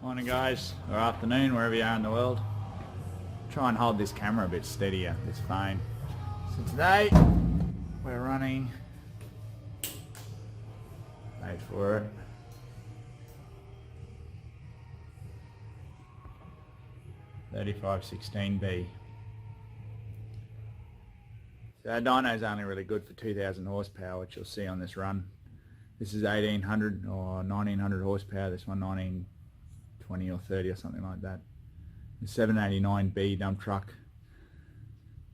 Morning guys, or afternoon, wherever you are in the world. Try and hold this camera a bit steadier, this phone. So today, we're running, wait for it, $3516B. So our dyno's only really good for 2000 horsepower, which you'll see on this run. This is 1800 or 1900 horsepower, this one 1920 or 30 or something like that. The 789B dump truck.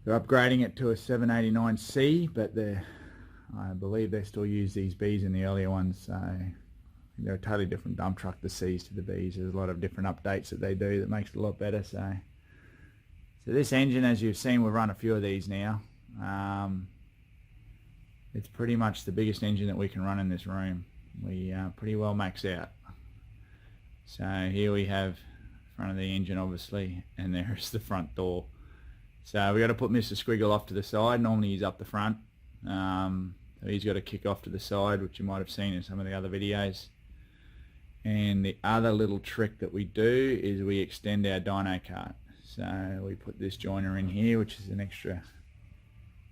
They're upgrading it to a 789C, but I believe they still use these Bs in the earlier ones, so they're a totally different dump truck, the Cs to the Bs. There's a lot of different updates that they do that makes it a lot better. So this engine, as you've seen, we've run a few of these now. It's pretty much the biggest engine that we can run in this room. We pretty well max out. So here we have front of the engine obviously, and there's the front door. So we got to put Mr. Squiggle off to the side. Normally he's up the front. So he's got to kick off to the side, which you might have seen in some of the other videos. And the other little trick that we do is we extend our dyno cart. So we put this joiner in here, which is an extra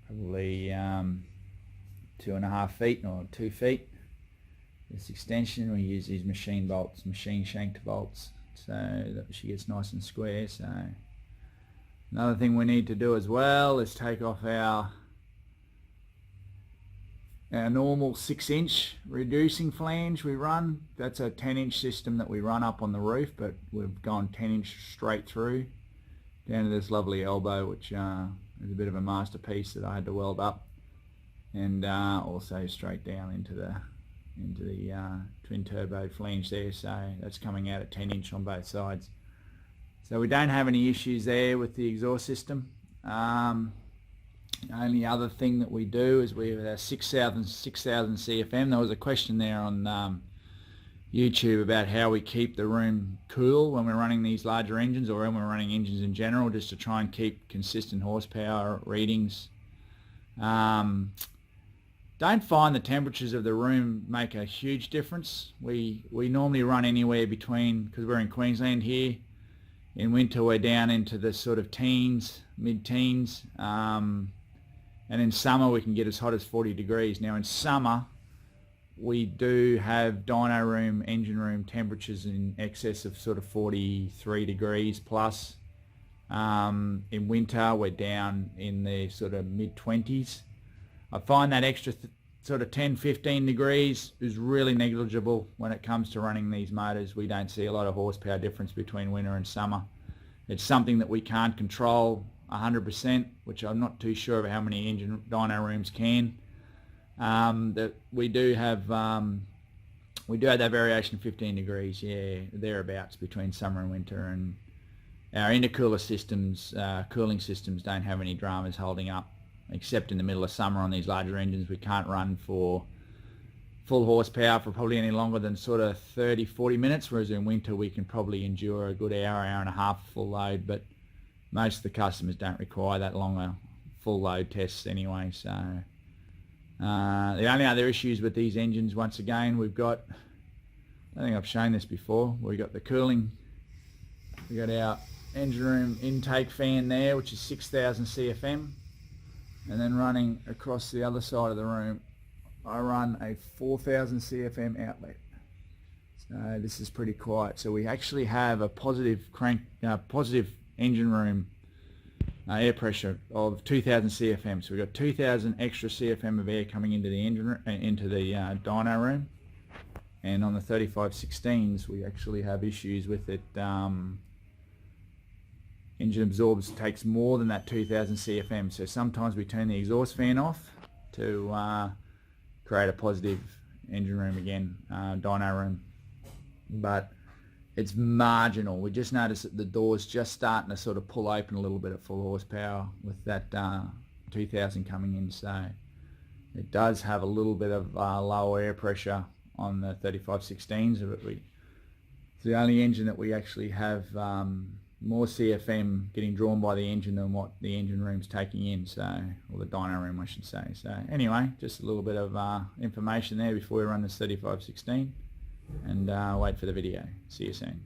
probably 2.5 feet or 2 feet. This extension, we use these machine bolts, machine shanked bolts, so that she gets nice and square. So another thing we need to do as well is take off our normal 6-inch reducing flange we run. That's a 10-inch system that we run up on the roof, but we've gone 10-inch straight through down to this lovely elbow, which is a bit of a masterpiece that I had to weld up, and also straight down into the twin turbo flange there. So that's coming out at 10-inch on both sides. So we don't have any issues there with the exhaust system. The only other thing that we do is we have our 6000 CFM. There was a question there on YouTube about how we keep the room cool when we're running these larger engines, or when we're running engines in general, just to try and keep consistent horsepower readings. Don't find the temperatures of the room make a huge difference. We normally run anywhere between, because we're in Queensland here, in winter we're down into the sort of teens, mid-teens, and in summer we can get as hot as 40 degrees. Now in summer we do have dyno room, engine room temperatures in excess of sort of 43 degrees plus. In winter we're down in the sort of mid-20s. I find that extra sort of 10-15 degrees is really negligible when it comes to running these motors. We don't see a lot of horsepower difference between winter and summer. It's something that we can't control 100%, which I'm not too sure of how many engine dyno rooms can. That we do have that variation of 15 degrees, yeah, thereabouts between summer and winter, and our intercooler systems, cooling systems, don't have any dramas holding up, except in the middle of summer on these larger engines. We can't run for full horsepower for probably any longer than sort of 30-40 minutes, whereas in winter we can probably endure a good hour and a half full load, but most of the customers don't require that longer full load tests anyway. So the only other issues with these engines, once again, we've got, I think I've shown this before, we've got the cooling, we've got our engine room intake fan there, which is 6000 CFM. And then running across the other side of the room, I run a 4000 CFM outlet. So this is pretty quiet. So we actually have a positive engine room air pressure of 2000 CFM. So we've got 2000 extra CFM of air coming into the engine, into the dyno room. And on the 3516s, we actually have issues with it. Engine absorbs, takes more than that 2000 CFM, so sometimes we turn the exhaust fan off to create a positive engine room again, dyno room, but it's marginal. We just noticed that the door's just starting to sort of pull open a little bit at full horsepower with that 2000 coming in, so it does have a little bit of lower air pressure on the 3516s. It's the only engine that we actually have more CFM getting drawn by the engine than what the engine room's taking in, so, or the dyno room I should say. So anyway, just a little bit of information there before we run this 3516, and wait for the video. See you soon.